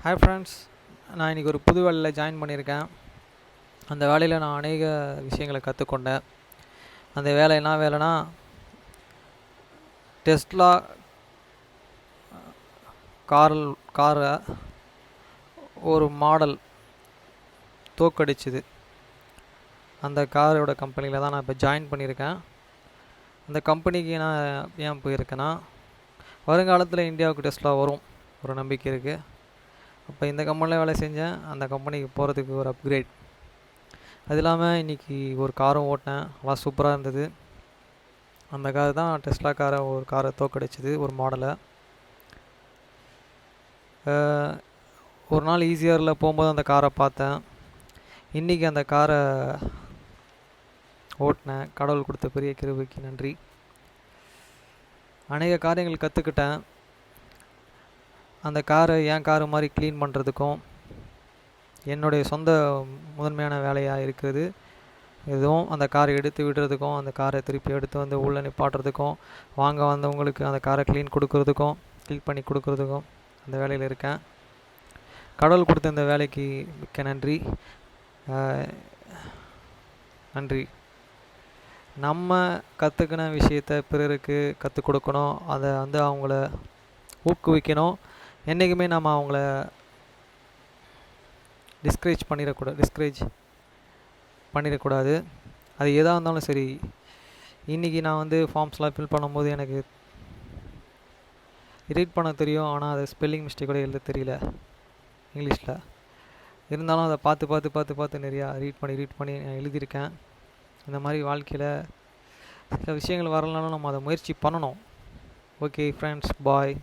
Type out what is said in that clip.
Hi friends, நான் இன்றைக்கி ஒரு புது வேலையில் ஜாயின் பண்ணியிருக்கேன். அந்த வேலையில் நான் அநேக விஷயங்களை கற்றுக்கொண்டேன். அந்த வேலை என்ன வேலைனா, டெஸ்லா காரை ஒரு மாடல் தோக்கடிச்சுது. அந்த காரோட கம்பெனியில் தான் நான் இப்போ ஜாயின் பண்ணியிருக்கேன். அந்த கம்பெனிக்கு நான் ஏன் போயிருக்கேன்னா, வருங்காலத்தில் இந்தியாவுக்கு டெஸ்லா வரும் ஒரு நம்பிக்கை இருக்குது. அப்போ இந்த கம்பெனியில் வேலை செஞ்சேன். அந்த கம்பெனிக்கு போகிறதுக்கு ஒரு அப்கிரேட். அது இல்லாமல் இன்றைக்கி ஒரு காரும் ஓட்டினேன். நல்லா சூப்பராக இருந்தது. அந்த கார் தான் டெஸ்லா ஒரு காரை தோக்கடிச்சிது, ஒரு மாடலை. ஒரு நாள் ஈஸியரில் போகும்போது அந்த காரை பார்த்தேன். இன்றைக்கி அந்த காரை ஓட்டினேன். கடவுள் கொடுத்த பெரிய கிருபைக்கு நன்றி. அநேக காரியங்கள் கற்றுக்கிட்டேன். அந்த காரை என் காரு மாதிரி க்ளீன் பண்ணுறதுக்கும் என்னுடைய சொந்த முதன்மையான வேலையாக இருக்கிறது. எதுவும் அந்த காரை எடுத்து விடுறதுக்கும், அந்த காரை திருப்பி எடுத்து வந்து உள்ளே நிப்பாட்டுறதுக்கும், வாங்க வந்தவங்களுக்கு அந்த காரை க்ளீன் பண்ணி கொடுக்குறதுக்கும் அந்த வேலையில் இருக்கேன். கடவுள் கொடுத்த இந்த வேலைக்கு மிக்க நன்றி. நன்றி. நம்ம கற்றுக்கின விஷயத்தை பிறருக்கு கற்றுக் கொடுக்கணும். அதை அவங்கள ஊக்குவிக்கணும். என்றைக்குமே நம்ம அவங்கள டிஸ்கரேஜ் பண்ணிடக்கூடாது. அது எதாக இருந்தாலும் சரி. இன்றைக்கி நான் ஃபார்ம்ஸ்லாம் ஃபில் பண்ணும்போது எனக்கு ரீட் பண்ண தெரியும். ஆனால் அதை ஸ்பெல்லிங் மிஸ்டேக் கூட எழுத தெரியல இங்கிலீஷில். இருந்தாலும் அதை பார்த்து நிறையா ரீட் பண்ணி நான் எழுதியிருக்கேன். இந்த மாதிரி வாழ்க்கையில் சில விஷயங்கள் வரலனாலும் நம்ம அதை முயற்சி பண்ணணும். ஓகே ஃப்ரெண்ட்ஸ், பாய்.